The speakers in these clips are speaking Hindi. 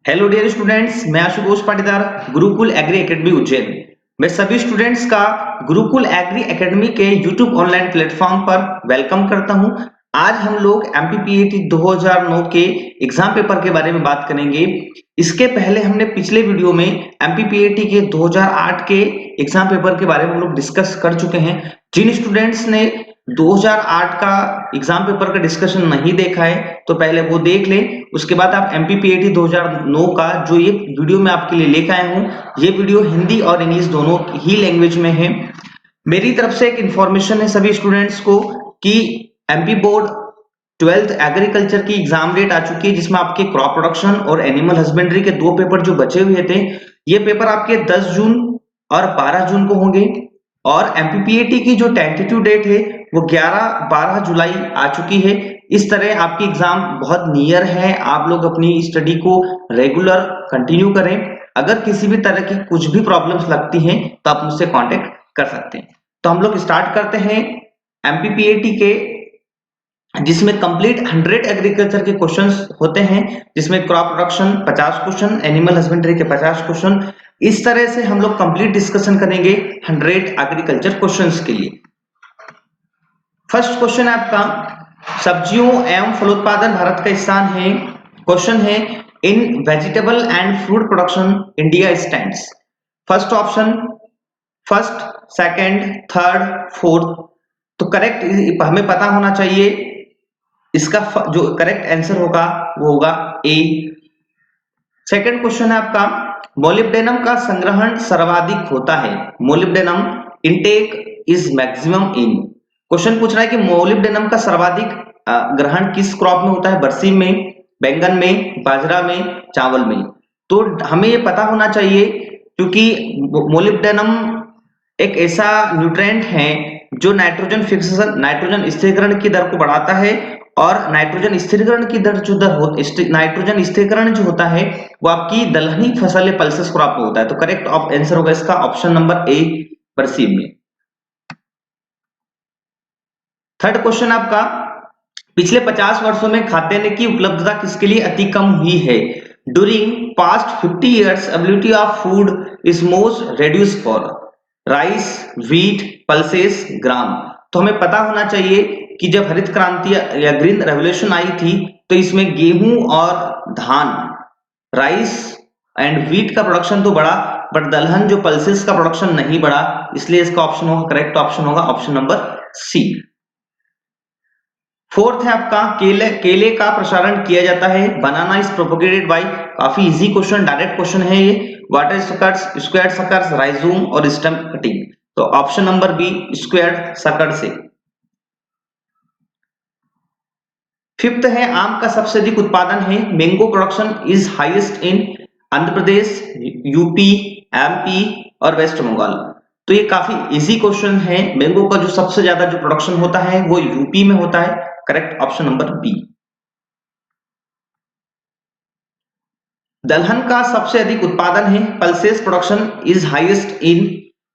हेलो डियर स्टूडेंट्स, मैं आशुतोष पाटीदार, गुरुकुल एग्री एकेडमी उज्जैन। मैं सभी स्टूडेंट्स का गुरुकुल एग्री एकेडमी के यूट्यूब ऑनलाइन प्लेटफॉर्म पर वेलकम करता हूं। आज हम लोग एमपीपीएटी 2009 के एग्जाम पेपर के बारे में बात करेंगे। इसके पहले हमने पिछले वीडियो में एमपीपीएटी के 2008 के एग्जाम पेपर के बारे में हम लोग डिस्कस कर चुके हैं। जिन स्टूडेंट्स ने 2008 का एग्जाम पेपर का डिस्कशन नहीं देखा है तो पहले वो देख लें, उसके बाद आप एमपीपीएटी 2009 का जो ये वीडियो मैं आपके लिए लेकर आया हूँ, ये वीडियो हिंदी और इंग्लिश दोनों ही लैंग्वेज में है। मेरी तरफ से एक इंफॉर्मेशन है सभी स्टूडेंट्स को कि एमपी बोर्ड 12th एग्रीकल्चर की एग्जाम डेट आ चुकी है, जिसमें आपके क्रॉप प्रोडक्शन और एनिमल हस्बेंड्री के दो पेपर जो बचे हुए थे, ये पेपर आपके 10 जून और 12 जून को होंगे। और एमपीपीएटी की जो टेंटेटिव डेट है वो 11-12 जुलाई आ चुकी है। इस तरह आपकी एग्जाम बहुत नियर है। आप लोग अपनी स्टडी को रेगुलर कंटिन्यू करें। अगर किसी भी तरह की कुछ भी प्रॉब्लम्स लगती हैं तो आप मुझसे कांटेक्ट कर सकते हैं। तो हम लोग स्टार्ट करते हैं एमपीपीएटी के, जिसमें कंप्लीट 100 एग्रीकल्चर के क्वेश्चंस होते हैं, जिसमें crop production 50 question, animal husbandry के 50 क्वेश्चन। इस तरह से हम लोग कंप्लीट डिस्कशन करेंगे 100 एग्रीकल्चर क्वेश्चंस के लिए। फर्स्ट क्वेश्चन है आपका, सब्जियों एवं फलोत्पादन भारत का स्थान है। क्वेश्चन है, in vegetable and fruit production India stands. First option, first, second, third, fourth. तो करेक्ट हमें पता होना चाहिए, इसका जो करेक्ट आंसर होगा वो होगा ए। सेकंड क्वेश्चन है आपका, मोलिब्डेनम का संग्रहण सर्वाधिक होता है। Molybdenum intake is maximum in. Question पूछ रहा है कि मोलिब्डेनम का सर्वाधिक ग्रहण किस क्रॉप में होता है? बरसीम में, बैंगन में, बाजरा में, चावल में। तो हमें ये पता होना चाहिए, क्योंकि मोलिब्डेनम एक ऐसा न्यूट्रिएंट है जो नाइट्रोजन फिक्सेशन, नाइट्रोजन स्थिरीकरण की दर को बढ़ाता है। और नाइट्रोजन स्थिरीकरण की दर जो नाइट्रोजन स्थिरीकरण जो होता है वो आपकी दलहनी फसल या पल्सेस क्रॉप में होता है। तो करेक्ट आंसर होगा इसका ऑप्शन नंबर ए, बरसीम में। थर्ड क्वेश्चन आपका, पिछले 50 वर्षों में खाद्यान्न की उपलब्धता किसके लिए अति कम हुई है? During past 50 years availability of food is most reduced for rice, wheat, pulses, gram. तो हमें पता होना चाहिए कि जब हरित क्रांति या ग्रीन रेवोल्यूशन आई थी तो इसमें गेहूं और धान, राइस एंड व्हीट का प्रोडक्शन तो बढ़ा, बट दलहन जो पल्सेस का प्रोडक्शन नहीं बढ़ा। इसलिए इसका ऑप्शन होगा, करेक्ट ऑप्शन होगा ऑप्शन नंबर सी। फोर्थ है आपका, केले का प्रसारण किया जाता है। बनाना इज प्रोपोगेटेड बाय। काफी इजी क्वेश्चन, डायरेक्ट क्वेश्चन है ये। Water suckers, square suckers, rhizome और स्टेम कटिंग। तो ऑप्शन नंबर बी, स्क्वायर सकड़ से। फिफ्थ है, आम का सबसे अधिक उत्पादन है। Mango production is highest in Andhra Pradesh, UP, MP और वेस्ट बंगाल। तो ये काफी इजी क्वेश्चन है। मैंगो का जो सबसे ज्यादा जो प्रोडक्शन होता है वो यूपी में होता है। Correct option number B. दलहन का सबसे अधिक उत्पादन है। Pulses production is highest in.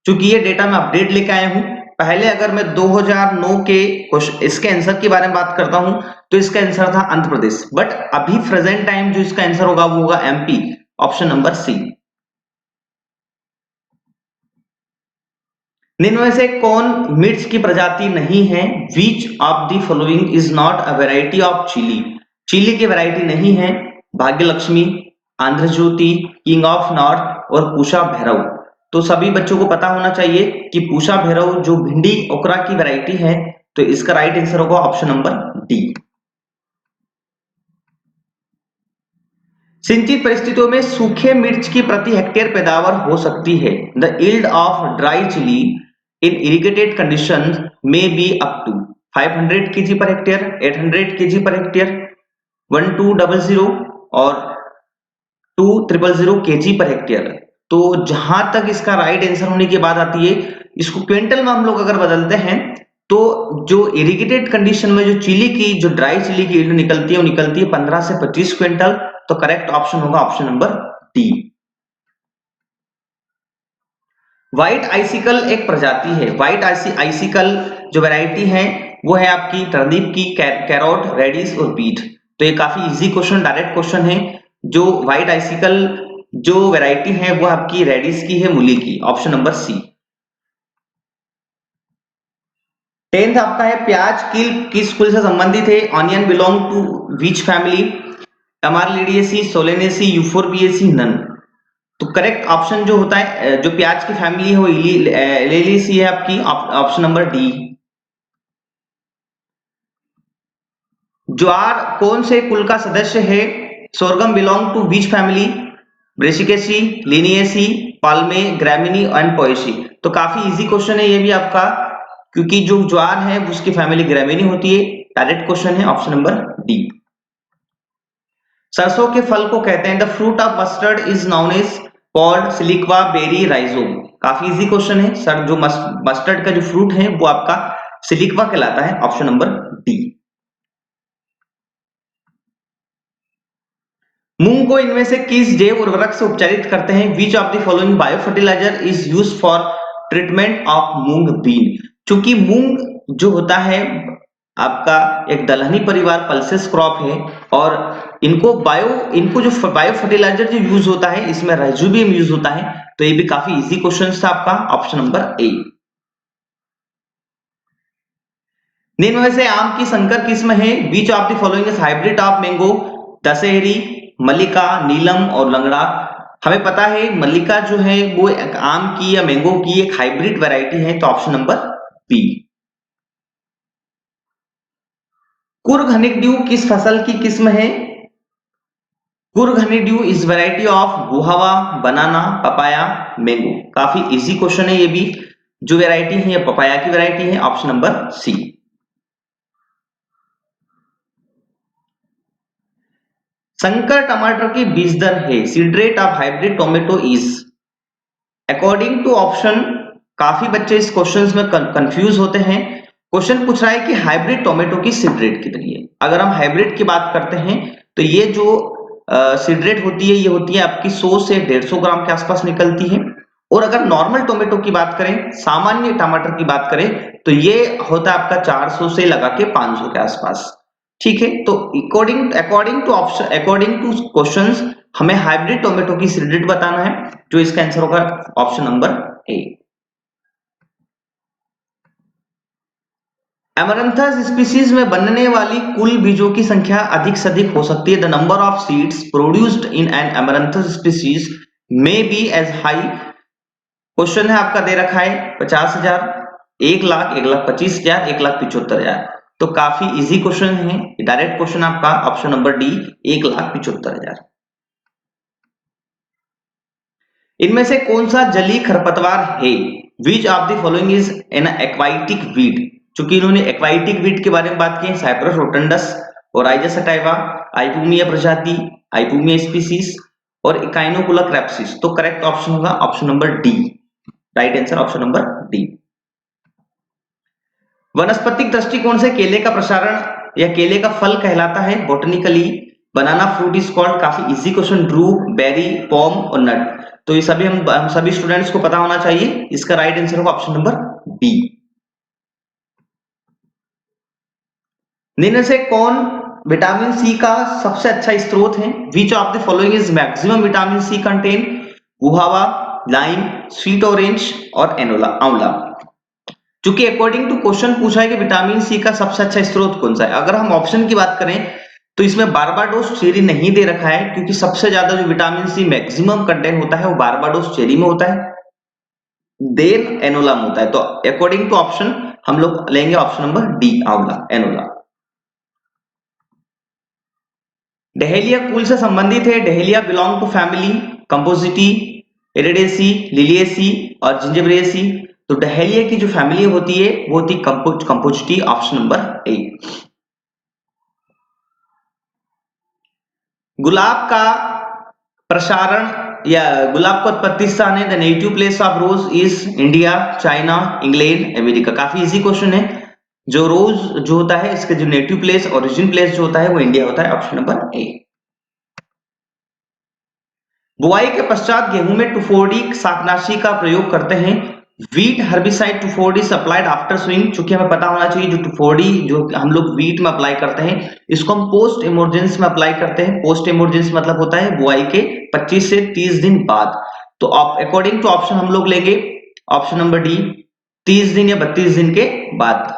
चूंकि ये डेटा मैं अपडेट लेके आया हूं, पहले अगर मैं 2009 के इसके आंसर के बारे में बात करता हूं तो इसका आंसर था आंध्र प्रदेश, बट अभी प्रेजेंट टाइम जो इसका आंसर होगा वो होगा एमपी, ऑप्शन नंबर सी। निम्न में से कौन मिर्च की प्रजाति नहीं है? Which of the following is not a variety of chilli. Chilli की वैरायटी नहीं है। Bhagyalakshmi, Andhra Jyoti, King of North और पूषा भैरव। तो सभी बच्चों को पता होना चाहिए कि पूषा भैरव जो भिंडी ओकरा की वैरायटी है। तो इसका राइट आंसर होगा ऑप्शन नंबर डी। सिंचित परिस्थितियों में सूखे मिर्च की प्रति हेक्टेयर पैदावार हो सकती है। The yield of dry chilli in irrigated conditions may be up to 500 kg per hectare, 800 kg per hectare, 1200 और 2000 kg पर हेक्टेयर। तो जहां तक इसका राइट आंसर होने की बात आती है, इसको क्विंटल में हम लोग अगर बदलते हैं तो जो इरिगेटेड कंडीशन में जो चिली की, जो ड्राई चिली की यील्ड निकलती है वो निकलती है 15 से 25 क्विंटल। तो करेक्ट ऑप्शन होगा ऑप्शन नंबर डी। व्हाइट आइसिकल एक प्रजाति है। व्हाइट आइसिकल जो वैरायटी है वो है आपकी टर्निप की, कैरोट, रेडिश और बीट। तो ये काफी इजी क्वेश्चन, डायरेक्ट क्वेश्चन है। जो व्हाइट आइसिकल जो वैरायटी है वो आपकी रेडिस की है, मूली की, ऑप्शन नंबर सी। 10th आपका है प्याज किस कुल से संबंधित है? Onion belong to which family? Amaryllidaceae, solanaceae, euphorbiaceae, none. तो करेक्ट ऑप्शन जो होता है, जो प्याज की फैमिली है वो लेलिसी है आपकी, ऑप्शन नंबर डी। ज्वार कौन से कुल का सदस्य है? Sorghum belong to which family? Brassicaceae, linaceae, palmae, gramineae and poaceae. तो काफी इजी क्वेश्चन है ये भी आपका, क्योंकि जो ज्वार है उसकी फैमिली ग्रामिनी होती है। डायरेक्ट क्वेश्चन है, ऑप्शन नंबर डी। सरसों के फल को कहते हैं, the fruit of mustard is known as pod, siliqua, berry, rhizome. काफी इजी क्वेश्चन है सर, जो मस्टर्ड का जो फ्रूट है वो आपका सिलिक्वा कहलाता है, ऑप्शन नंबर डी। मूंग को इनमें से किस जैव उर्वरक से उपचारित करते हैं? Which of the following bio fertiliser is used for treatment of moong bean? चूंकि मूंग जो होता है आपका एक दलहनी परिवार पल्सेस क्रॉप है, और इनको जो बायो फर्टिलाइजर जो यूज होता है इसमें राइजोबियम यूज होता है। तो ये भी काफी इजी क्वेश्चन था आपका, ऑप्शन नंबर ए। निम्न में से आम की संकर किस्म है? Which of the following is hybrid of mango? Dasheri, Mallika, Neelam और लंगड़ा। हमें पता है मल्लिका जो है वो एक आम की या मैंगो की एक हाइब्रिड वैरायटी है, तो option number B. Coorg honeydew किस फसल की किस्म है? Coorg honeydew is variety of guava, banana, papaya, mango. काफी इजी क्वेश्चन है ये भी, जो वैरायटी है ये पपाया की वैरायटी है, ऑप्शन नंबर सी। संकर टमाटर की बीज दर है? Seed rate of hybrid tomato is, according to option. काफी बच्चे इस क्वेश्चन में कंफ्यूज होते हैं। क्वेश्चन पूछ रहा है कि हाइब्रिड टोमेटो की सीड रेट कितनी है। अगर हम हाइब्रिड की बात करते हैं तो ये जो सीड रेट होती है ये होती है आपकी 100 से 150 ग्राम के आसपास निकलती है। और अगर नॉर्मल टोमेटो की बात करें, सामान्य टमाटर की बात करें, तो ये होता है आपका 400 से लगा के 500 के आसपास। ठीक है, तो अकॉर्डिंग टू क्वेश्चंस हमें हाइब्रिड टोमेटो की सीड रेट बताना है, जो इसका आंसर होगा ऑप्शन नंबर ए। एमरंथस स्पीसीज में बनने वाली कुल बीजों की संख्या अधिक से अधिक हो सकती है। The number of seeds produced in an amaranthus species may be as high. Question है आपका दे रखा है 50,000, 1,00,000, 1,25,000, 1,75,000। तो काफी इजी क्वेश्चन है, डायरेक्ट क्वेश्चन आपका ऑप्शन नंबर डी, 1,75,000। इनमें से कौन सा जलीय खरपतवार है? Which of the following is an एक्वाइटिक weed? चूंकि इन्होंने एक्वाइटिक वीड के बारे में बात की है, साइप्रस रोटंडस, ओराइजा सटाइवा, आइपूमिया प्रजाति, आइपूमिया स्पीसीज और इकाइनोकुला क्रैप्सिस। तो करेक्ट ऑप्शन होगा option number D, right answer option number D. वनस्पतिक दृष्टिकोण से केले का प्रसारण या केले का फल कहलाता है बोटनिकली? बनाना फ्रूट इज कॉल्ड, काफी इजी क्वेश्चन, ड्रूप, बेरी, पॉम और नट। तो ये सभी हम सभी स्टूडेंट्स को पता होना चाहिए। इसका राइट आंसर होगा ऑप्शन नंबर बी। निम्न से कौन विटामिन सी का सबसे अच्छा स्रोत है? Which of the following is maximum vitamin C content? Guava, lime, sweet orange और एनोला, आंवला। चूंकि अकॉर्डिंग टू क्वेश्चन पूछा है कि विटामिन सी का सबसे अच्छा स्रोत कौन सा है, अगर हम ऑप्शन की बात करें तो इसमें बारबाडोस चेरी नहीं दे रखा है, क्योंकि सबसे ज्यादा जो विटामिन सी मैक्सिमम कंटेंट होता है वो बारबाडोस चेरी में होता है, देन एनोला में होता है। तो अकॉर्डिंग टू ऑप्शन हम लोग लेंगे ऑप्शन नंबर डी, आंवला, एनोला। डहेलिया कुल से संबंधित है? Dahlia belong to family compositae, iridaceae, liliaceae और जिंजिबरेसी। तो डहेलिया की जो फैमिली होती है वो होती कंपोजिटी, ऑप्शन नंबर ए। गुलाब का प्रसारण या गुलाब का उत्पत्ति स्थान है? The native place of rose is India, China, England, America. काफी इजी क्वेश्चन है। जो रोज जो होता है इसका जो नेटिव प्लेस, ओरिजिन प्लेस जो होता है वो इंडिया होता है, ऑप्शन नंबर ए। बुआई के पश्चात गेहूं में टुफोडिक शाकनाशी का प्रयोग करते हैं? Wheat herbicide 2,4-D supplied after sowing, चूंकि हमें पता होना चाहिए जो 2,4-D जो हम लोग वीट में अप्लाई करते हैं इसको हम पोस्ट इमर्जेंस में अप्लाई करते हैं। पोस्ट इमर्जेंस मतलब होता है बुआई के 25 से 30 दिन बाद। तो अकॉर्डिंग टू ऑप्शन हम लोग लेंगे ऑप्शन नंबर डी, 30 दिन या 32 दिन के बाद।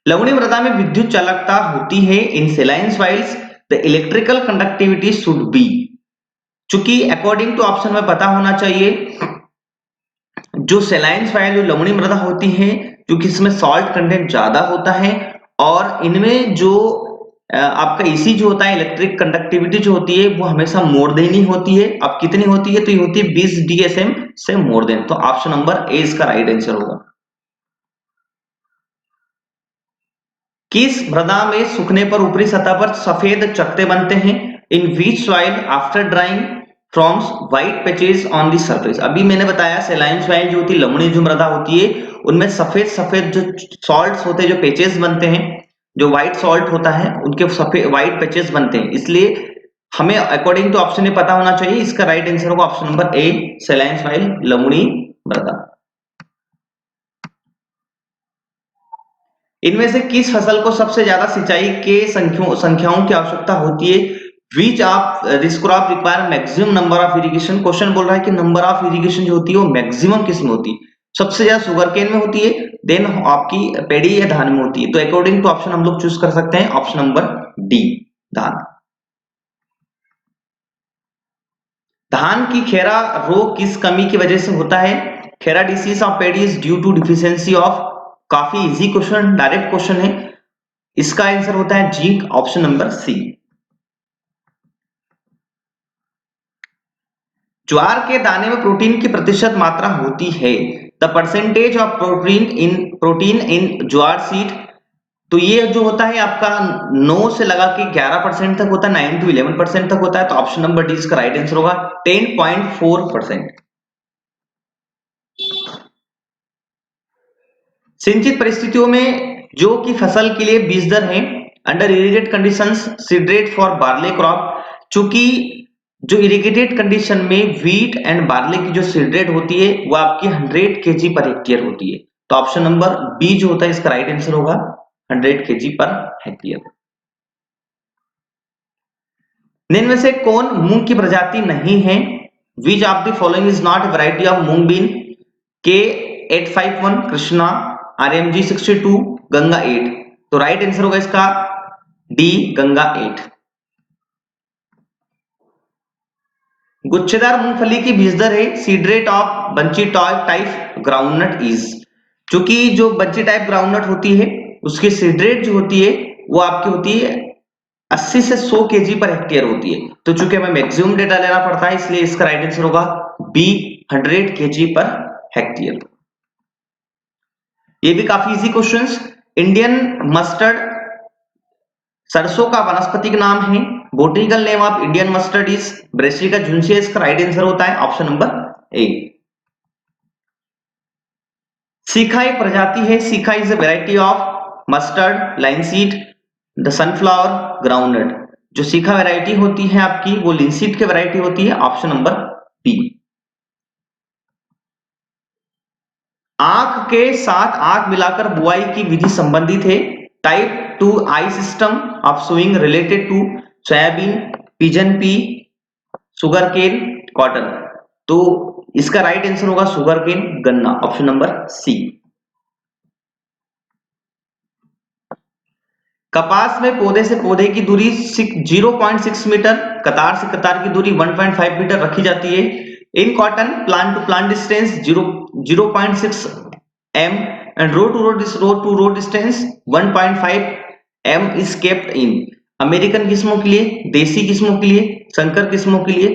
लवणीय मृदा में विद्युत चालकता होती है in saline soils, the electrical conductivity should be, चूंकि अकॉर्डिंग टू ऑप्शन में पता होना चाहिए जो सेलाइन सॉइल जो लवणीय मृदा होती है क्योंकि इसमें सॉल्ट कंटेंट ज्यादा होता है और इनमें जो आपका ईसी जो होता है इलेक्ट्रिक कंडक्टिविटी जो होती है वो हमेशा मोर देन ही होती है। अब कितनी होती है तो ये होती है 20 DSM से मोर देन। तो ऑप्शन नंबर ए इसका राइट आंसर होगा। किस मृदा में सूखने पर ऊपरी सतह पर सफेद चकते बनते हैं? In which soil after drying forms white patches on the surface. अभी मैंने बताया सेलाइन सॉइल जो होती है लवणीय जो मृदा होती है उनमें सफेद सफेद जो सॉल्ट्स होते हैं जो पैचेस बनते हैं, जो व्हाइट सॉल्ट होता है उनके सफेद व्हाइट पैचेस बनते हैं, इसलिए हमें अकॉर्डिंग टू ऑप्शन में पता होना चाहिए। इसका राइट आंसर होगा ऑप्शन नंबर ए, सेलाइन सॉइल लवणीय मृदा। इनमें से किस फसल को सबसे ज्यादा सिंचाई के संख्याओं की आवश्यकता होती है? Which of this crop require maximum number of irrigation. Question बोल रहा है कि नंबर ऑफ इरिगेशन जो होती है वो मैक्सिमम किस में होती है? सबसे ज्यादा शुगर केन में होती है, देन आपकी पेड़ी या धान में होती है। तो अकॉर्डिंग टू ऑप्शन हम लोग चूज कर सकते हैं ऑप्शन नंबर डी, धान। धान की खेरा रोग किस कमी की वजह से होता है? Khaira disease of paddy is due to deficiency of, काफी इजी क्वेश्चन, डायरेक्ट क्वेश्चन है। इसका आंसर होता है जिंक, ऑप्शन नंबर सी। ज्वार के दाने में प्रोटीन की प्रतिशत मात्रा होती है? The percentage of protein in jowar seed. तो ये जो होता है आपका 9 से लगा के 11% तक होता है, 9 to 11% तक होता है। तो ऑप्शन नंबर डी इसका राइट आंसर होगा 10.4%। सिंचित परिस्थितियों में जो कि फसल के लिए बीज दर है under irrigated conditions seed rate for barley crop, चूंकि जो इरिगेटेड कंडीशन में व्हीट एंड बार्ले की जो सीड रेट होती है वो आपकी 100 kg पर हेक्टेयर होती है। तो ऑप्शन नंबर बी जो होता है इसका राइट आंसर होगा 100 kg पर हेक्टेयर। निम्न में से कौन मूंग की प्रजाति नहीं है? Which of the following is not variety of moong bean? K851 Krishna, RMG 62, Ganga 8। तो राइट आंसर होगा इसका डी, गंगा 8। गुच्छेदार मूंगफली की बीज दर है seed rate of bunchy type groundnut is. क्योंकि जो बंची टाइप ग्राउंडनट होती है उसकी सीड रेट जो होती है वो आपकी होती है 80 से 100 kg पर हेक्टेयर होती है। तो चूंकि हमें मैक्सिमम डेटा लेना पड़ता है इसलिए इसका राइट आंसर होगा बी, 100 kg पर हेक्टेयर। ये भी काफी इजी क्वेश्चंस। इंडियन मस्टर्ड सरसों का वानस्पतिक नाम है? Botanical name of Indian mustard is brassica juncea. इसका राइट आंसर होता है ऑप्शन नंबर ए। सीखा एक प्रजाति है, Shikha is a variety of mustard, linseed, the sunflower, groundnut. जो सीखा वैरायटी होती है आपकी वो लिनसीड की वैरायटी होती है, ऑप्शन नंबर बी। आंख के साथ आंख मिलाकर बुआई की विधि संबंधित है? Type 2 I system of sowing related to soybean, pigeon pea, sugar cane, cotton. तो इसका राइट आंसर होगा सुगर केन, गन्ना, ऑप्शन नंबर सी। कपास में पौधे से पौधे की दूरी 0.6 मीटर, कतार से कतार की दूरी 1.5 मीटर रखी जाती है। In cotton plant to plant distance 0.6 m and row to row distance 1.5 m is kept in। American किस्मों के लिए, देसी किस्मों के लिए, संकर किस्मों के लिए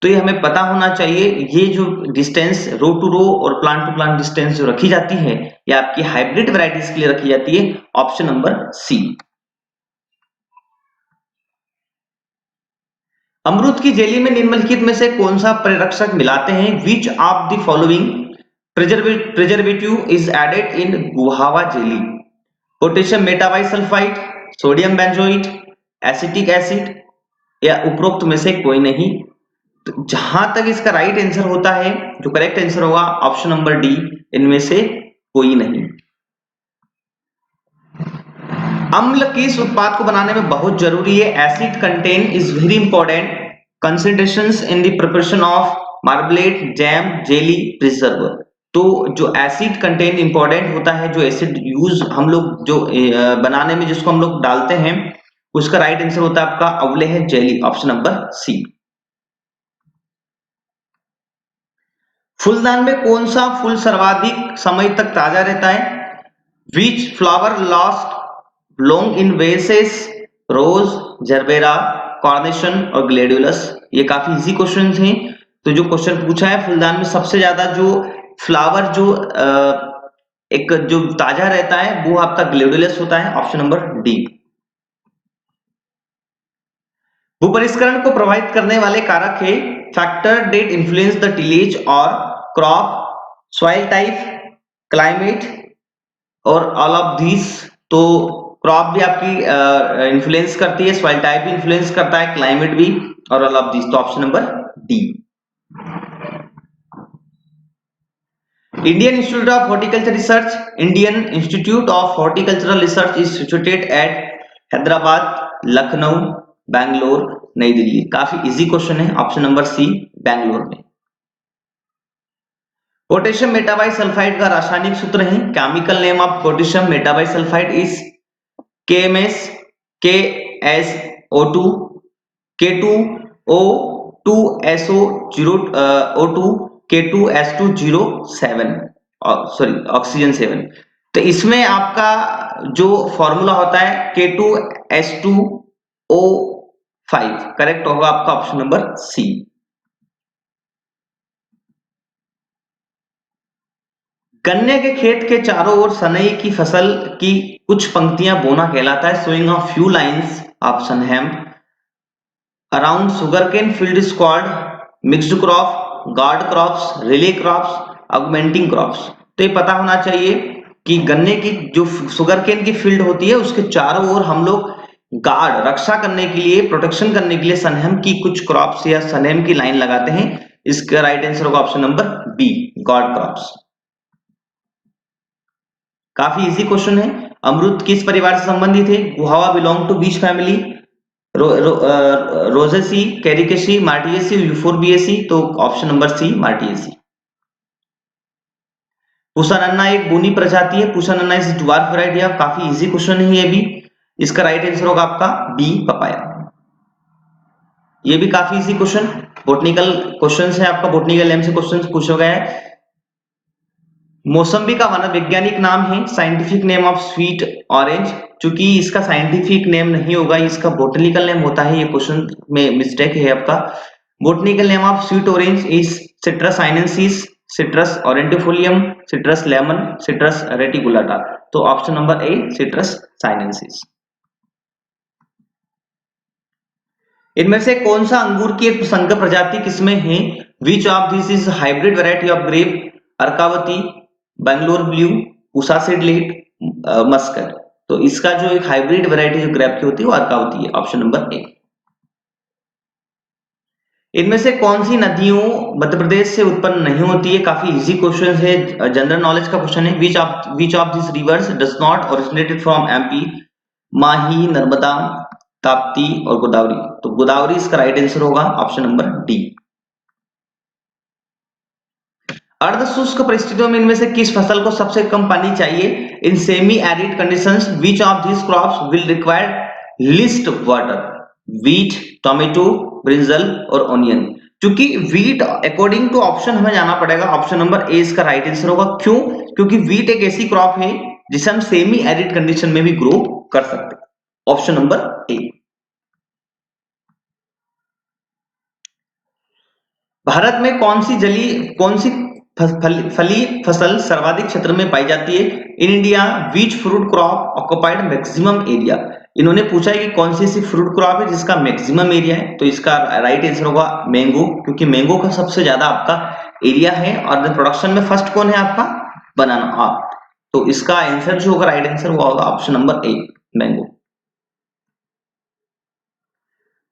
तो ये हमें पता होना चाहिए। ये जो डिस्टेंस रो टू रो और प्लांट टू प्लांट डिस्टेंस जो रखी जाती है ये आपकी हाइब्रिड वैरायटीज के लिए रखी जाती है, ऑप्शन नंबर सी। अमरूद की जेली में निम्नलिखित में से कौन सा प्रेरक्षक मिलाते हैं? Which of the following preservative is added in guava jelly? Potassium metabisulphite, sodium benzoate, acetic acid या उपरोक्त में से कोई नहीं? तो जहां तक इसका राइट आंसर होता है, जो करेक्ट आंसर होगा ऑप्शन नंबर डी, इनमें से कोई नहीं। अम्ल किस उत्पाद को बनाने में बहुत जरूरी है? Acid content is very important concentrations in the preparation of marmalade, jam, jelly, preserve. तो जो एसिड कंटेन इंपॉर्टेंट होता है, जो एसिड यूज हम लोग जो बनाने में जिसको हम लोग डालते हैं, उसका राइट आंसर होता है आपका अवले है जेली, ऑप्शन नंबर सी। फूलदान में कौन सा फूल सर्वाधिक समय तक ताजा रहता है? Which flower lasts long in vases? Rose, gerbera, carnation और ग्लेडियोलस। ये काफी इजी क्वेश्चन हैं। तो जो क्वेश्चन पूछा है, फूलदान में सबसे ज्यादा जो फ्लावर जो एक जो ताजा रहता है वो आपका ग्लेडियोलस होता है, ऑप्शन नंबर डी। भूपरिष्करण को प्रभावित करने वाले कारक है factor that influence the tillage और क्रॉप, सॉइल टाइप, क्लाइमेट और ऑल ऑफ दीज। तो क्रॉप भी आपकी इन्फ्लुएंस करती है, सॉइल टाइप भी इन्फ्लुएंस करता है, क्लाइमेट भी, और ऑल ऑफ दीज। तो option number D. Indian institute of horticulture research, Indian institute of horticultural research is situated at Hyderabad, Lucknow, Bangalore, New Delhi. काफी इजी क्वेश्चन है, ऑप्शन नंबर सी, बैंगलोर में। पोटेशियम मेटाबाइसल्फाइड का रासायनिक सूत्र है, chemical name of potassium metabisulphite is KMS, KSO2, K2O2SO0O2, K2S2O7, sorry oxygen 7। तो इसमें आपका जो फॉर्मूला होता है K2S2O5, करेक्ट होगा आपका ऑप्शन नंबर सी। गन्ने के खेत के चारों ओर सनई की फसल की कुछ पंक्तियां बोना कहलाता है। Sowing of few lines of sunhemp around sugarcane field is called mixed crop, guard crops, relay crops, augmenting crops. तो ये पता होना चाहिए कि गन्ने की जो सुगरकेन की फील्ड होती है उसके चारों ओर हम लोग गार्ड, रक्षा करने के लिए, प्रोटेक्शन करने के लिए सनहैम की कुछ क्रॉप्स या सनहैम की लाइन लगाते हैं। इसका राइट आंसर होगा option number B, guard crops. काफी इजी क्वेश्चन है। अमरूद किस परिवार से संबंधित है? Guava belong to which family, rosaceae, caricaceae, myrtaceae, euphorbiaceae. तो option number C, myrtaceae. Pusa Nanha एक बोनी प्रजाति है, Pusa Nanha is dwarf variety of. काफी इजी क्वेश्चन है ये भी। इसका राइट आंसर होगा आपका बी, पपाया। ये भी काफी इजी क्वेश्चन, बोटनिकल क्वेश्चन है आपका, बोटनिकल नेम से क्वेश्चन पूछा गया है। मौसम्बी का वैज्ञानिक नाम है, scientific name of sweet orange. चूंकि इसका साइंटिफिक नेम नहीं होगा, इसका बोटनिकल नेम होता है, ये क्वेश्चन में मिस्टेक है आपका। Botanical name of sweet orange is citrus sinensis, citrus aurantifolia, citrus lemon, citrus reticulata. तो option number A, citrus sinensis. इनमें से कौन सा अंगूर की एक संकर प्रजाति किसमें है? Which of this is hybrid variety of grape? Arkavati, Bangalore blue, Pusa seedless, muscat. तो इसका जो एक हाइब्रिड वैरायटी जो ग्रेप की होती है वो अर्कावती है, ऑप्शन नंबर ए। इनमें से कौन सी नदियों मध्य प्रदेश से उत्पन्न नहीं होती है? काफी इजी क्वेश्चन है, जनरल नॉलेज का क्वेश्चन है। Which of this rivers does not originated from MP? Mahi, Narmada, Tapti और गोदावरी। तो गोदावरी इसका राइट आंसर होगा, ऑप्शन नंबर डी। अर्ध शुष्क परिस्थितियों में इनमें से किस फसल को सबसे कम पानी चाहिए? In semi arid conditions which of this crops will require list water? Wheat, tomato, brinjal और ऑनियन। क्योंकि व्हीट अकॉर्डिंग टू ऑप्शन हमें जाना पड़ेगा, ऑप्शन नंबर ए इसका राइट आंसर होगा। क्यों? क्योंकि व्हीट एक ऐसी क्रॉप है जिसे हम सेमी एरिड कंडीशन में भी ग्रो कर सकते हैं, ऑप्शन नंबर ए। भारत में कौन सी फली फसल सर्वाधिक क्षेत्र में पाई जाती है? In India which fruit crop occupied maximum area? इन्होंने पूछा है कि कौन सी ऐसी फ्रूट क्रॉप है जिसका मैक्सिमम एरिया है। तो इसका राइट आंसर होगा मैंगो, क्योंकि मैंगो का सबसे ज्यादा आपका एरिया है। और प्रोडक्शन में फर्स्ट कौन है आपका? बनाना। तो इसका आंसर जो होगा, राइट आंसर वो होगा ऑप्शन नंबर ए, मैंगो।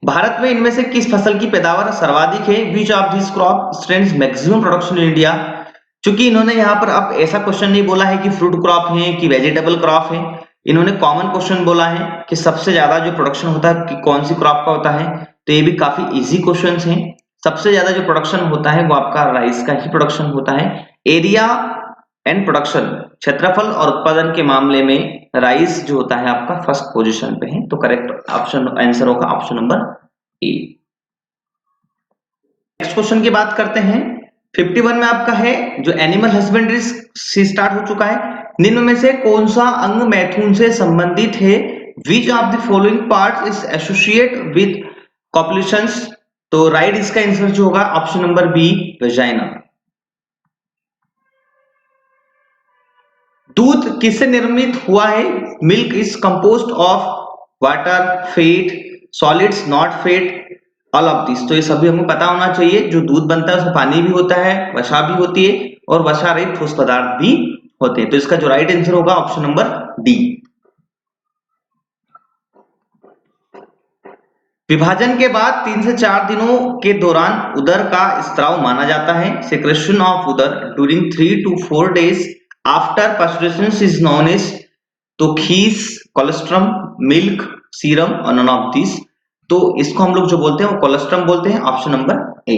भारत में इनमें से किस फसल की पैदावार सर्वाधिक है? Which of this crop strands maximum production in India? चूंकि इन्होंने यहाँ पर अब ऐसा क्वेश्चन नहीं बोला है कि फ्रूट क्रॉप है कि वेजिटेबल क्रॉप है, इन्होंने कॉमन क्वेश्चन बोला है कि सबसे ज्यादा जो प्रोडक्शन होता है कि कौन सी क्रॉप का होता है। तो ये भी काफी इजी क्वेश्चन है। सबसे ज्यादा जो प्रोडक्शन होता है वो आपका राइस का ही प्रोडक्शन होता है। एरिया एंड प्रोडक्शन, क्षेत्रफल और उत्पादन के मामले में राइस जो होता है आपका फर्स्ट पोजीशन पे है। तो करेक्ट ऑप्शन आंसर होगा ऑप्शन नंबर ए। नेक्स्ट क्वेश्चन की बात करते हैं। 51 में आपका है जो एनिमल हस्बेंड्री से स्टार्ट हो चुका है। निम्न में से कौन सा अंग मैथुन से संबंधित है? Which of the following part is associate with copulations? तो राइट इसका आंसर जो होगा ऑप्शन नंबर बी, वेजाइना। दूध किससे निर्मित हुआ है? Milk is composed of water, fat, solids, not fat, all of this. तो ये सभी हमें पता होना चाहिए। जो दूध बनता है उसमें पानी भी होता है, वसा भी होती है और वसा रहित ठोस पदार्थ भी होते हैं। तो इसका जो राइट आंसर होगा ऑप्शन नंबर डी। विभाजन के बाद 3 से 4 दिनों के दौरान उदर का स्त्राव माना जाता है। Secretion of udder during 3 to 4 days after pasteurization is known as. तो खीस, कोलेस्ट्रम, मिल्क, सीरम और नन ऑफ दिस। तो इसको हम लोग जो बोलते हैं वो कोलेस्ट्रम बोलते हैं, ऑप्शन नंबर ए।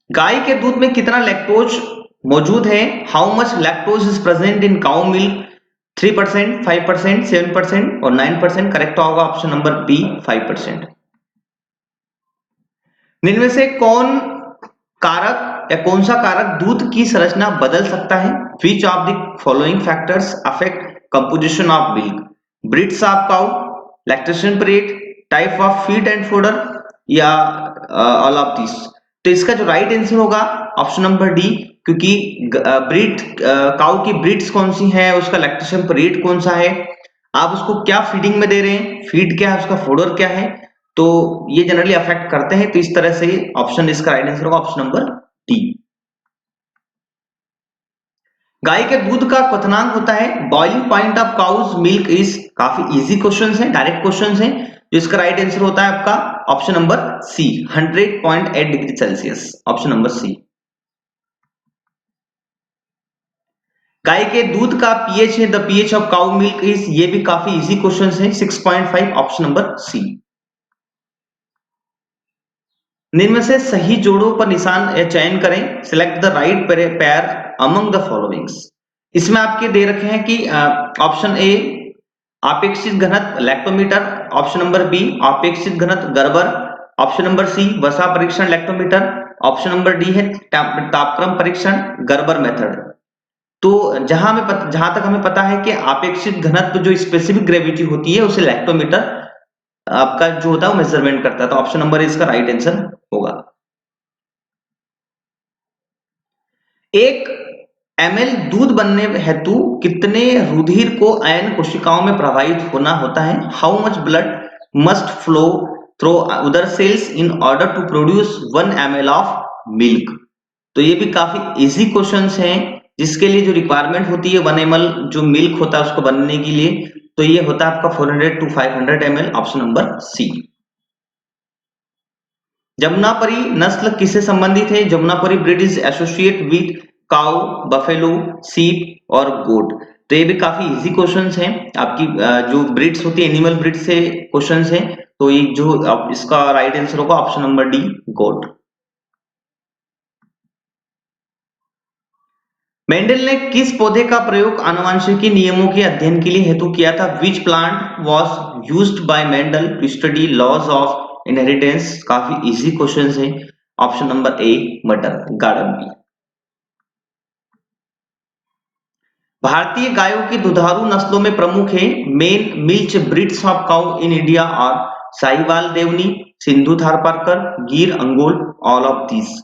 गाय के दूध में कितना लैक्टोज मौजूद है? How much lactose is present in cow milk? 3%, 5%, 7% और 9%। करेक्ट होगा ऑप्शन नंबर बी, 5%। इनमें में से कौन कारक या कौन सा कारक दूध की संरचना बदल सकता है? Which of the following factors affect composition of milk? Breeds of cow, lactation period, type of feed and fodder या ऑल ऑफ दिस। तो इसका जो राइट आंसर होगा ऑप्शन नंबर डी, क्योंकि ब्रीड काउ की ब्रीड्स कौन सी है, उसका लैक्टेशन पीरियड कौन सा है, आप उसको क्या फीडिंग में दे रहे हैं, फीड क्या है, उसका फोडर क्या है, तो ये जनरली अफेक्ट करते हैं। तो इस तरह से ऑप्शन इसका राइट आंसर होगा ऑप्शन नंबर डी। गाय के दूध का क्वथनांक होता है boiling point of cow's milk is. काफी इजी क्वेश्चंस हैं, डायरेक्ट क्वेश्चंस हैं। जिसका राइट आंसर होता है आपका option number C, 100.8 degree Celsius, option number C. गाय के दूध का पीएच है the pH of cow milk is. ये भी काफी इजी क्वेश्चंस हैं, 6.5, ऑप्शन नंबर सी। निम्न में से सही जोड़ों पर निशान या चयन करें। Select the right pair among the followings. इसमें आपके दे रखे हैं कि ऑप्शन ए आपेक्षिक घनत्व लैक्टोमीटर, ऑप्शन नंबर बी आपेक्षिक घनत्व गर्बर, ऑप्शन नंबर सी वसा परीक्षण लैक्टोमीटर, ऑप्शन नंबर डी है तापक्रम परीक्षण गर्बर मेथड। तो जहां तक हमें पता है कि आपेक्षिक घनत्व जो स्पेसिफिक ग्रेविटी होती है उसे लैक्टोमीटर आपका जो होता है वो मेजरमेंट करता है। तो ऑप्शन नंबर इसका राइट आंसर होगा। 1 ml दूध बनने हेतु कितने रुधिर को आयन कोशिकाओं में प्रवाहित होना होता है? How much blood must flow through udder cells in order to produce 1 ml of milk? तो ये भी काफी इजी क्वेश्चंस हैं, जिसके लिए जो रिक्वायरमेंट होती है 1 ml जो मिल्क होता है उसको बनने के लिए, तो ये होता है आपका 400 to 500 ml, option number C. Jamunapari नस्ल किससे संबंधित है? Jamunapari breed is associate with cow, buffalo, sheep और गोट। तो ये भी काफी इजी क्वेश्चंस हैं। आपकी जो ब्रीड्स होती है एनिमल ब्रीड से क्वेश्चंस हैं। तो ये जो इसका राइट आंसर होगा ऑप्शन नंबर डी, गोट। मेंडल ने किस पौधे का प्रयोग आनुवंशिकी नियमों के अध्ययन के लिए हेतु किया था? Which plant was used by Mendel to study laws of inheritance? काफी इजी क्वेश्चंस है, ऑप्शन नंबर ए मटर गार्डन बी। भारतीय गायों की दुधारू नस्लों में प्रमुख है main milch breeds of cow in India और साहिवाल देवनी, सिंधु थारपारकर, गिर अंगोल, ऑल ऑफ दिस।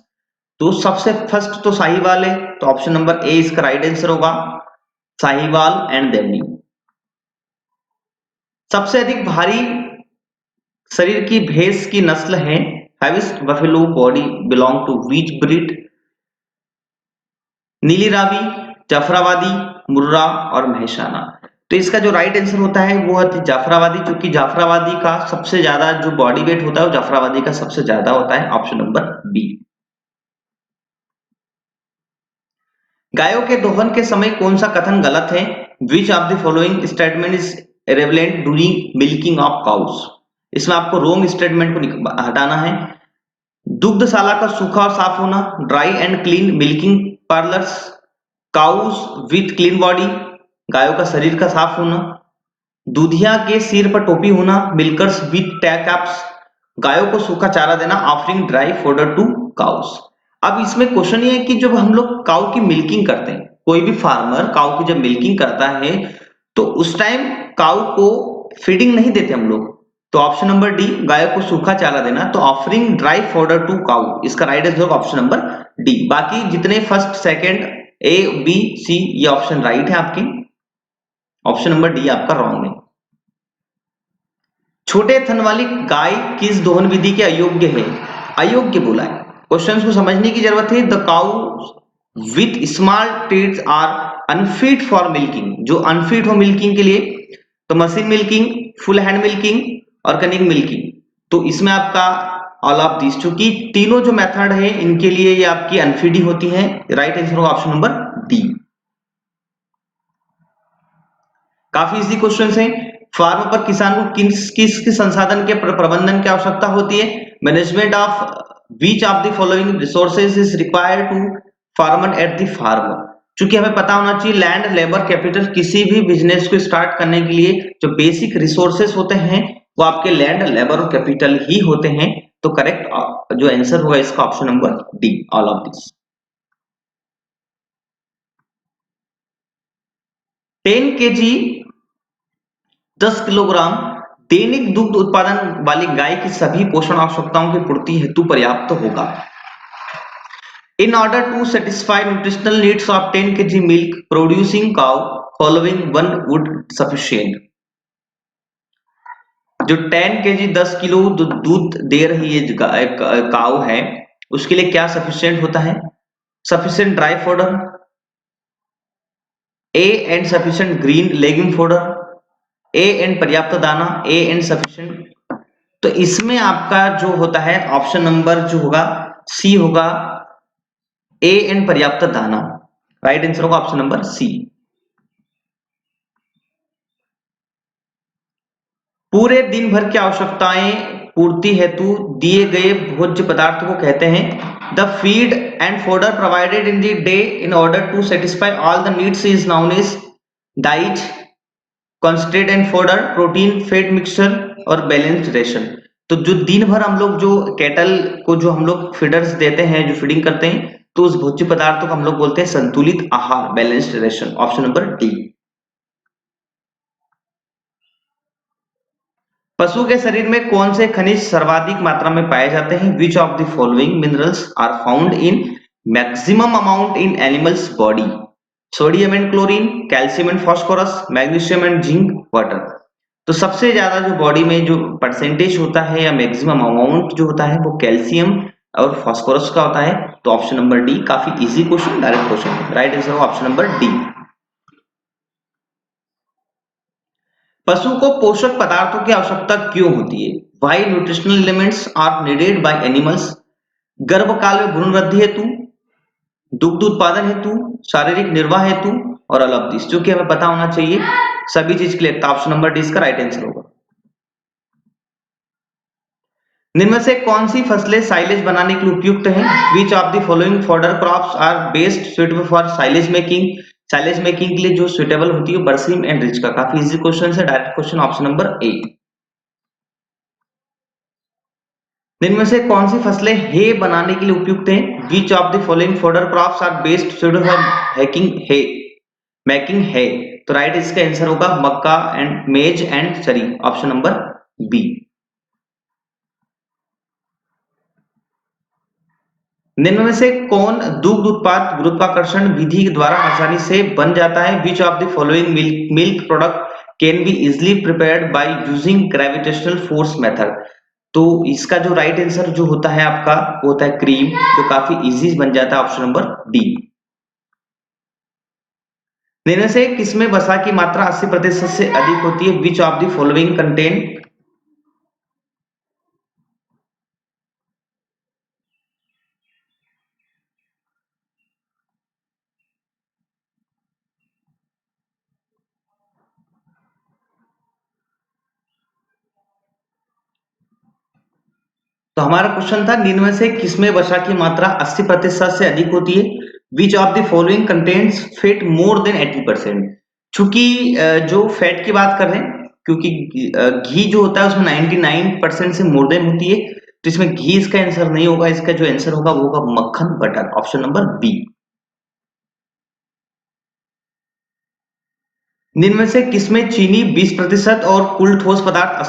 तो सबसे फर्स्ट तो साहिवाल है, तो ऑप्शन नंबर ए इसका राइट आंसर होगा, साहिवाल एंड देवनी। सबसे अधिक भारी शरीर की भैंस की नस्ल है heaviest buffalo body belong to which breed? Nili Ravi, Jafarabadi, मुर्रा और महेशाना। तो इसका जो राइट आंसर होता है वो है जाफराबादी, क्योंकि जाफराबादी का सबसे ज्यादा जो बॉडी वेट होता है वो जाफराबादी का सबसे ज्यादा होता है। Option number B. गायों के दोहन के समय कौन सा कथन गलत है? Which of the following statement is irrelevant during milking of cows? इसमें आपको रोंग स्टेटमेंट को हटाना है। दुग्धशाला का सूखा और साफ होना, dry and clean milking parlours, cows with clean body, गायों का शरीर का साफ होना, दूधिया के सिर पर टोपी होना, मिल्कर्स विथ कैप्स, गायों को सूखा चारा देना, offering dry fodder to cows. अब इसमें क्वेश्चन ये है कि जब हम लोग काउ की मिल्किंग करते हैं, कोई भी फार्मर काउ की जब मिल्किंग करता है तो उस टाइम काउ को फीडिंग नहीं देते हम लोग। तो ऑप्शन नंबर डी, गायों को सूखा चारा देना, तो offering dry fodder to cow, इसका राइट आंसर होगा ऑप्शन नंबर डी। बाकी जितने first second A B C ये ऑप्शन राइट है आपकी, ऑप्शन नंबर डी आपका रॉन्ग है। छोटे थन वाली गाय किस दोहन विधि के अयोग्य है? अयोग्य बोला है, क्वेश्चन को समझने की जरूरत है। The cow with small teats are unfit for milking, जो अनफिट हो मिल्किंग के लिए, तो machine milking, full hand milking और कनिंग मिल्किंग। तो इसमें आपका ऑल ऑफ दिस, चूंकि तीनों जो मेथड है इनके लिए ये आपकी अनफिट ही होती है। राइट आंसर होगा ऑप्शन नंबर डी। काफी इजी क्वेश्चन है। फार्म पर किसान को किस किस संसाधन के प्रबंधन की आवश्यकता होती है? Management of which of the following resources is required to farmer at the farm. चूंकि हमें पता होना चाहिए लैंड, लेबर, कैपिटल, किसी भी बिजनेस को स्टार्ट करने के लिए जो बेसिक रिसोर्सेज होते हैं वो आपके लैंड, लेबर और कैपिटल ही होते हैं। तो करेक्ट जो आंसर होगा इसका option number D, all of this. 10 KG 10 kilogram दैनिक दुग्ध उत्पादन वाली गाय की सभी पोषण आवश्यकताओं की पूर्ति हेतु पर्याप्त होगा। In order to satisfy nutritional needs of 10 kg milk producing cow, following one would sufficient. जो 10 kg 10 किलो दूध दे रही है काऊ है, उसके लिए क्या सफिशिएंट होता है? Sufficient dry fodder, A and sufficient green legume fodder, A and पर्याप्त दाना, ए एंड सफिशिएंट। तो इसमें आपका जो होता है ऑप्शन नंबर जो होगा सी होगा, ए एंड पर्याप्त दाना। राइट आंसर होगा ऑप्शन नंबर सी। पूरे दिन भर की आवश्यकताएं पूर्ति हेतु दिए गए भोज्य पदार्थ को कहते हैं the feed and fodder provided in the day in order to satisfy all the needs is known as diet, concentrate and fodder, protein, fat mixture और बैलेंस्ड रेशन। तो जो दिन भर हम लोग जो कैटल को जो हम लोग फीडर्स देते हैं, जो फीडिंग करते हैं, तो उस भोज्य पदार्थों को हम लोग बोलते हैं संतुलित आहार, balanced ration. Option number D. पशु के शरीर में कौन से खनिज सर्वाधिक मात्रा में पाए जाते हैं? Which of the following minerals are found in maximum amount in animals body? Sodium and chlorine, calcium and phosphorus, magnesium and zinc, water. तो सबसे ज्यादा जो बॉडी में जो परसेंटेज होता है या मैक्सिमम अमाउंट जो होता है वो कैल्शियम और फास्फोरस का होता है। तो ऑप्शन नंबर डी, काफी easy question, direct question. Right answer होगा ऑप्शन नंबर डी। पशु को पोषक पदार्थों की आवश्यकता क्यों होती है? Why nutritional elements are needed by animals? गर्भकाल में भ्रूण वृद्धि हेतु, दुग्ध उत्पादन हेतु, शारीरिक निर्वाह हेतु और ऑल ऑफ दिस। जो कि हमें पता होना चाहिए सभी चीज के लिए। ऑप्शन नंबर डी इसका राइट आंसर होगा। निम्न से कौन सी फसलें साइलेज बनाने के लिए उपयुक्त हैं? Which of the following fodder crops are best suitable for silage making? Silage making के लिए जो सुटेबल होती है बरसीम एंड रिच का। काफी इजी क्वेश्चन है, डायरेक्ट क्वेश्चन, ऑप्शन नंबर ए। इनमें से कौन सी फसलें हे बनाने के लिए उपयुक्त हैं? Which of the following fodder crops are best suitable for making hay? तो राइट इसका आंसर होगा मक्का एंड मेज एंड चरी, ऑप्शन नंबर बी। निम्न में से कौन दुग्ध उत्पाद गुरुत्वाकर्षण विधि द्वारा आसानी से बन जाता है? Which of the following milk product can be easily prepared by using gravitational force method? तो इसका जो राइट आंसर जो होता है आपका वो होता है क्रीम, जो काफी इजी बन जाता है, ऑप्शन नंबर डी। इनमें से किसमें वसा की मात्रा 80% से अधिक होती है? Which of the following contain तो हमारा क्वेश्चन था निम्न से किसमें वसा की मात्रा 80% से अधिक होती है? Which of the following contains fat more than 80%। चूंकि जो फैट की बात कर रहे हैं, क्योंकि घी जो होता है उसमें 99% से मोर देन होती है, तो इसमें घी इसका आंसर नहीं होगा। इसका जो आंसर होगा वो होगा मक्खन, बटर, ऑप्शन नंबर बी। निम्न में से किसमें चीनी 20% और कुल ठोस पदार्थ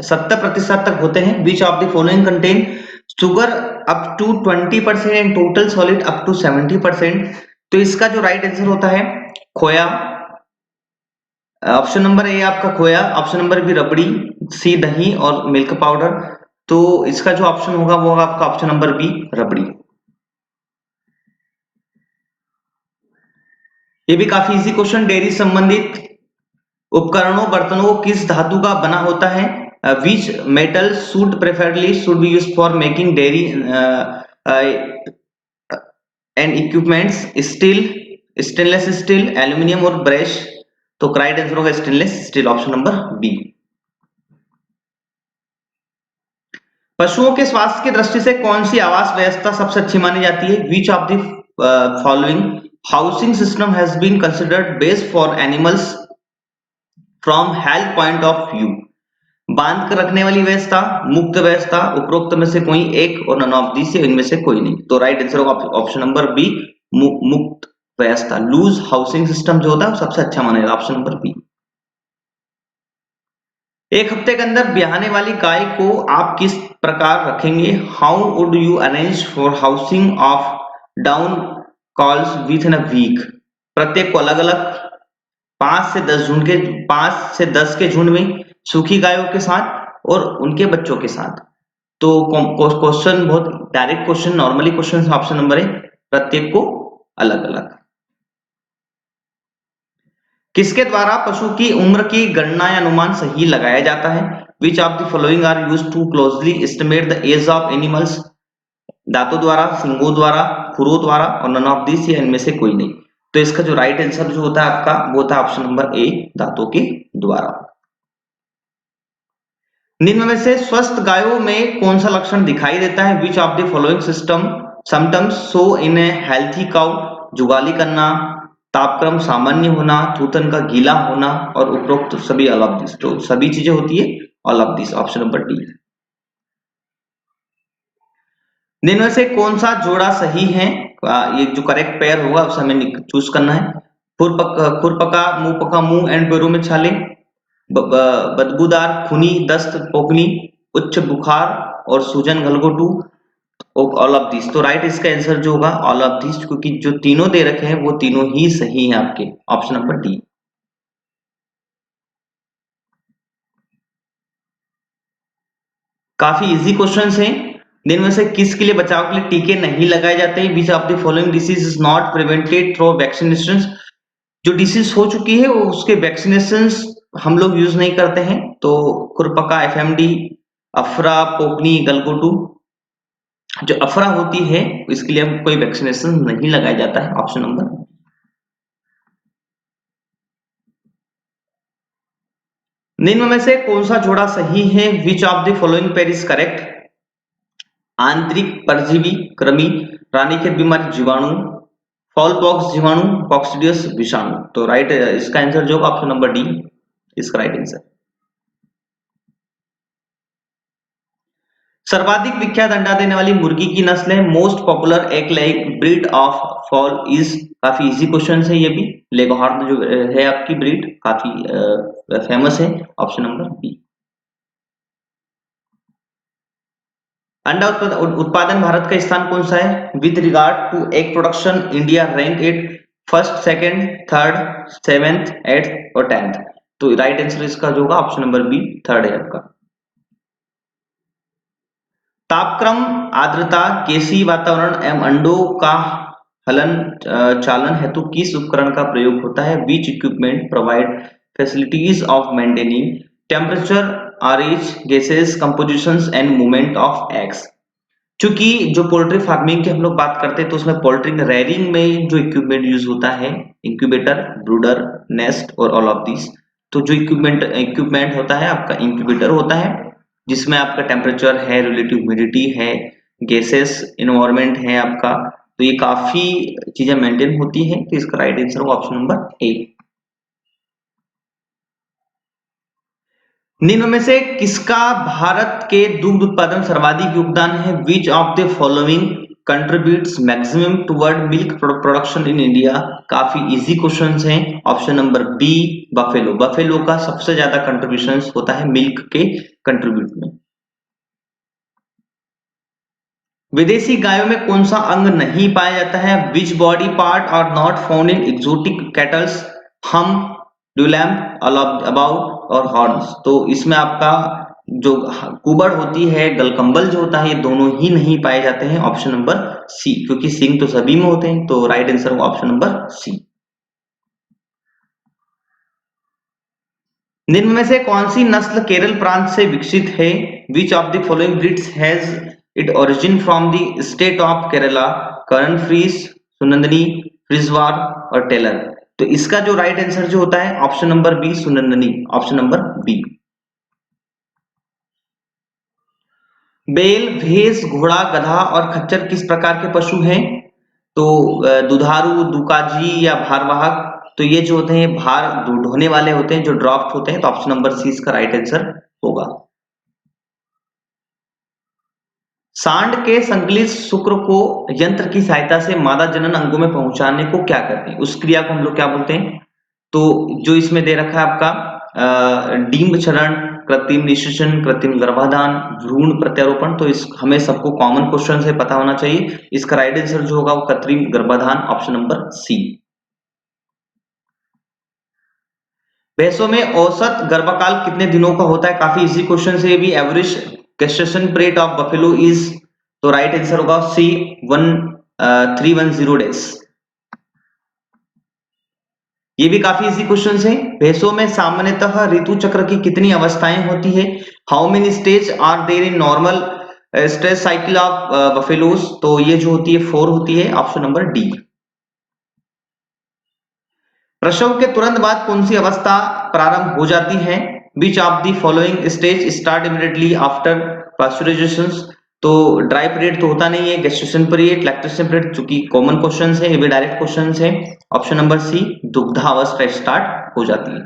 70% तक होते हैं? Which of the following content sugar up to 20% and total solid up to 70%। तो इसका जो राइट आंसर होता है खोया, ऑप्शन नंबर ए आपका खोया, ऑप्शन नंबर बी रबड़ी, सी दही और मिल्क पाउडर। तो इसका जो ऑप्शन होगा वो होगा आपका ऑप्शन नंबर बी रबड़ी। ये भी काफी इजी क्वेश्चन, डेयरी संबंधित उपकरणों बर्तनों को किस धातु का बना होता है? Which metal should preferably should be used for making dairy and equipments? Steel, stainless steel, aluminium और ब्रश। तो राइट आंसर होगा stainless steel, option number B. पशुओं के स्वास्थ्य की दृष्टि से कौन सी आवास व्यवस्था सबसे अच्छी मानी जाती है? Which of the following housing system has been considered best for animals from health point of view? बांध कर रखने वाली व्यवस्था, मुक्त व्यवस्था, उपरोक्त में से कोई एक और नन ऑफ दिस, इनमें से कोई नहीं। तो राइट आंसर होगा ऑप्शन नंबर बी मुक्त व्यवस्था। लूज हाउसिंग सिस्टम जो होता है वो सबसे अच्छा माना जाता है, ऑप्शन नंबर बी। एक हफ्ते के अंदर ब्याहने वाली गाय को आप किस प्रकार रखेंगे? How would you arrange for housing of down calves within a week? प्रत्येक को अलग अलग 5 से 10 के झुंड में, सूखी गायों के साथ और उनके बच्चों के साथ। तो क्वेश्चन बहुत direct question, normally question, option number है प्रत्येक को अलग अलग। किसके द्वारा पशु की उम्र की गणना या अनुमान सही लगाया जाता है? Which of the following are use to closely estimate the age of animals? दांतों द्वारा, सिंगों द्वारा, खुरों द्वारा और नन ऑफ दिस, या इनमें से कोई नहीं। तो इसका जो राइट आंसर जो होता है आपका वो होता है ऑप्शन नंबर ए दांतों के द्वारा। निम्न में से स्वस्थ गायों में कौन सा लक्षण दिखाई देता है? Which of the following system symptoms show in A healthy cow? जुगाली करना, तापक्रम सामान्य होना, थूथन का गीला होना और उपरोक्त सभी ऑल ऑफ दिस। तो सभी चीजें होती है all of this, option number D. निम्न में से कौन सा जोड़ा सही है? ये जो करेक्ट पेयर होगा उसे हमें चूज करना है। खुरपका, मुंहपका मुंह एंड पैरों में छाले, बदबूदार खूनी दस्त पोकनी, उच्च बुखार और सूजन गलघोटू, ऑल ऑफ दिस। तो राइट इसका आंसर जो होगा ऑल ऑफ दिस, क्योंकि जो तीनों दे रखे हैं वो तीनों ही सही हैं आपके, ऑप्शन नंबर डी। काफी इजी क्वेश्चंस हैं। जिनमें से किसके लिए बचाव के लिए टीके नहीं लगाए जाते हैं? Which of the following disease is not prevented through vaccination? जो डिसीज हो चुकी है वो उसके वैक्सीनेशन हम लोग यूज नहीं करते हैं। तो खुरपका, एफएमडी, अफरा, पोकनी, गलगोटू। जो अफरा होती है इसके लिए हम कोई वैक्सीनेशन नहीं लगाया जाता है, ऑप्शन नंबर। निम्न में से कौन सा जोड़ा सही है? Which of the following pair is correct? आंतरिक परजीवी कृमि, रानीखेत बीमारी जीवाणु, फॉल पॉक्स जीवाणु, कॉक्सिडियस विषाणु। तो राइट इसका आंसर जो होगा ऑप्शन नंबर डी, इसका राइट आंसर। सर्वाधिक विख्यात अंडा देने वाली मुर्गी की नस्ल है? Most popular egg laying breed of fall is? काफी इजी क्वेश्चन है ये भी। लेगहॉर्न जो है आपकी ब्रीड काफी फेमस है, ऑप्शन नंबर बी। अंडा उत्पादन भारत का स्थान कौन सा है? With regard to egg production India rank at first, second, third, seventh, eighth और 10th। तो राइट आंसर इसका जो होगा ऑप्शन नंबर बी थर्ड है आपका। तापक्रम, आर्द्रता, केसी वातावरण एवं अंडों का हलन चालन हेतु किस उपकरण का प्रयोग होता है? Which equipment provide facilities of maintaining temperature RH gases compositions and movement of eggs. चूंकि जो पोल्ट्री फार्मिंग की हम लोग बात करते हैं तो उसमें पोल्ट्री रेयरिंग में जो इक्विपमेंट यूज होता है इंक्यूबेटर, ब्रूडर, नेस्ट और ऑल ऑफ दिस। तो जो इक्विपमेंट होता है आपका इंक्यूबेटर होता है, जिसमें आपका टेम्परेचर है, रिलेटिव ह्यूमिडिटी है, गैसेस इन्वायरमेंट है आपका, तो ये काफी चीजें मेंटेन होती है। तो इसका राइट आंसर होगा ऑप्शन नंबर ए। निम्न में से किसका भारत के दुग्ध उत्पादन सर्वाधिक योगदान है? Which of the following contributes maximum toward milk production in India? काफी इजी क्वेश्चंस हैं। Option number B buffalo. Buffalo का सबसे ज्यादा कंट्रीब्यूशन होता है मिल्क के कंट्रीब्यूट में। विदेशी गायों में कौन सा अंग नहीं पाया जाता है? Which body part are not found in exotic cattles? Hump, dewlap, about और हॉर्न्स। तो इसमें आपका जो कुबड़ होती है, गलकंबल जो होता है, ये दोनों ही नहीं पाए जाते हैं। ऑप्शन नंबर सी, क्योंकि सिंग तो सभी में होते हैं। तो राइट आंसर होगा ऑप्शन नंबर सी। निम्न में से कौन सी नस्ल केरल प्रांत से विकसित है? Which of the following breeds has it origin from the state of Kerala? Karan fries, Sunandini, Frieswal और टेलर। तो इसका जो राइट आंसर जो होता है option number B, Sunandini. Option number B. बैल, भैंस, घोड़ा, गधा और खच्चर किस प्रकार के पशु हैं? तो दुधारू, दुकाजी या भारवाहक। तो ये जो होते हैं भार ढोने वाले होते हैं, जो ड्राफ्ट होते हैं। तो ऑप्शन नंबर सी इसका राइट आंसर होगा। सांड के संकलित शुक्र को यंत्र की सहायता से मादा जनन अंगों में पहुंचाने को क्या कहते हैं? उस क्रिया को हम लोग क्या बोलते हैं? तो जो इसमें दे रखा है आपका डिंब क्षरण, कृत्रिम निषेचन, कृत्रिम गर्भाधान, भ्रूण प्रत्यारोपण। तो इस हमें सबको कॉमन क्वेश्चन से पता होना चाहिए। इसका राइट आंसर जो होगा वो कृत्रिम गर्भाधान। Option number C. भैंसों में औसत गर्भकाल कितने दिनों का होता है? काफी इजी क्वेश्चन है ये भी। Average gestation period of buffalo is, तो राइट आंसर होगा सी 1310 डेज। ये भी काफी इजी क्वेश्चन है। भैंसों में सामान्यतः ऋतु चक्र की कितनी अवस्थाएं होती है? How many stage are there in normal oestrus cycle of buffaloes? तो ये जो होती है 4 होती है। Option number D. प्रसव के तुरंत बाद कौन सी अवस्था प्रारंभ हो जाती है? Which of the following stage start immediately after pasteurization? तो ड्राई पीरियड तो होता नहीं है, गेस्टेशन पीरियड, लैक्टेशन पीरियड, चूंकि कॉमन क्वेश्चन है, ये भी डायरेक्ट क्वेश्चन है। ऑप्शन नंबर सी, दुग्धावस्था स्टार्ट हो जाती है।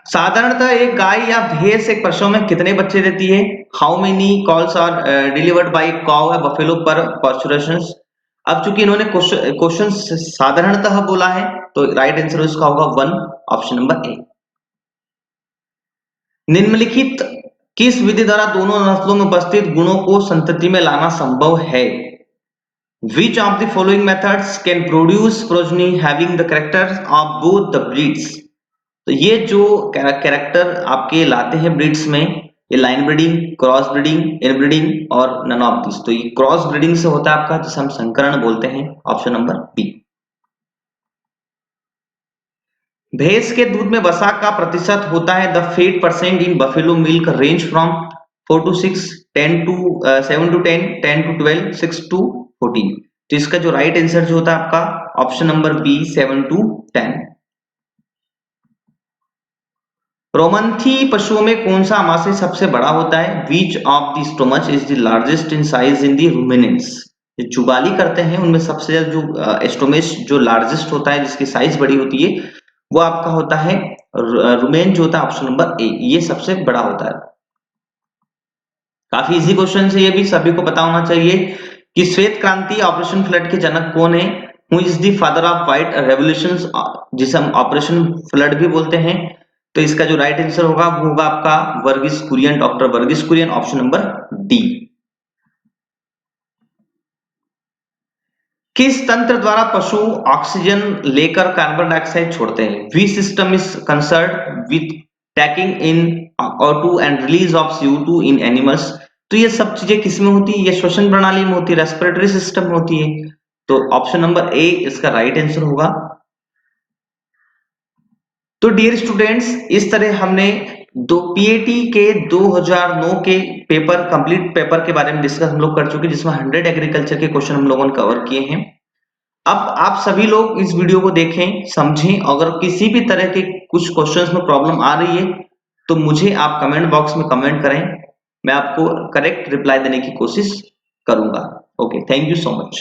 साधारणतः एक गाय या भैंस एक प्रसव में कितने बच्चे देती है? How many calves are delivered by cow या बफेलो पर पास्चुरेशन? अब चूंकि इन्होंने क्वेश्चन साधारणतः बोला है, तो राइट आंसर इसका होगा 1। ऑप्शन नंबर ए। निम्नलिखित किस विधि द्वारा दोनों नस्लों में उपस्थित गुणों को संतति में लाना संभव है? Which of the following methods can produce progeny having the characters of both the breeds? तो ये जो कैरेक्टर आपके लाते हैं ब्रीड्स में, ये line breeding, cross breeding, inbreeding और नन ऑफ दिस। तो ये क्रॉस ब्रीडिंग से होता है आपका, जिसे हम संकरण बोलते हैं। Option number B. भैंस के दूध में वसा का प्रतिशत होता है the fat percent in buffalo milk range from 4 to 6, 7 to 10, 10 to 12, 6 to 14। तो इसका जो राइट आंसर जो होता है आपका ऑप्शन नंबर बी 7 to 10। रोमंथी पशुओं में कौन सा आमाशय सबसे बड़ा होता है? Which of the stomach is the largest in size in the ruminants? जो चुगाली करते हैं उनमें सबसे ज्यादा जो एस्टोमेस जो लार्जेस्ट होता है, जिसकी साइज बड़ी होती है, वो आपका होता है रुमेन जो होता है। ऑप्शन नंबर ए, ये सबसे बड़ा होता है। काफी इजी क्वेश्चन है ये भी, सभी को पता होना चाहिए कि श्वेत क्रांति ऑपरेशन फ्लड के जनक कौन है? Who is the father of white revolution, जिसे हम ऑपरेशन फ्लड भी बोलते हैं। तो इसका जो राइट आंसर होगा वो होगा आपका Verghese Kurien, doctor Verghese Kurien. Option number D. किस तंत्र द्वारा पशु ऑक्सीजन लेकर कार्बन डाइऑक्साइड छोड़ते हैं? We system is concern with taking in O2 and release of CO2 in animals. तो ये सब चीजें किस में होती है? ये श्वसन प्रणाली में होती है, रेस्पिरेटरी सिस्टम में होती है। तो ऑप्शन नंबर ए इसका राइट आंसर होगा। तो डियर स्टूडेंट्स, इस तरह हमने दो पीएटी के 2009 के पेपर कंप्लीट पेपर के बारे में डिस्कस हम लोग कर चुके, जिसमें 100 एग्रीकल्चर के क्वेश्चन हम लोगों ने कवर किए हैं। अब आप सभी लोग इस वीडियो को देखें, समझें। अगर किसी भी तरह के कुछ क्वेश्चंस में प्रॉब्लम आ रही है तो मुझे आप कमेंट बॉक्स में कमेंट करें, मैं आपको करेक्ट रिप्लाई देने की कोशिश करूंगा। Okay, thank you so much.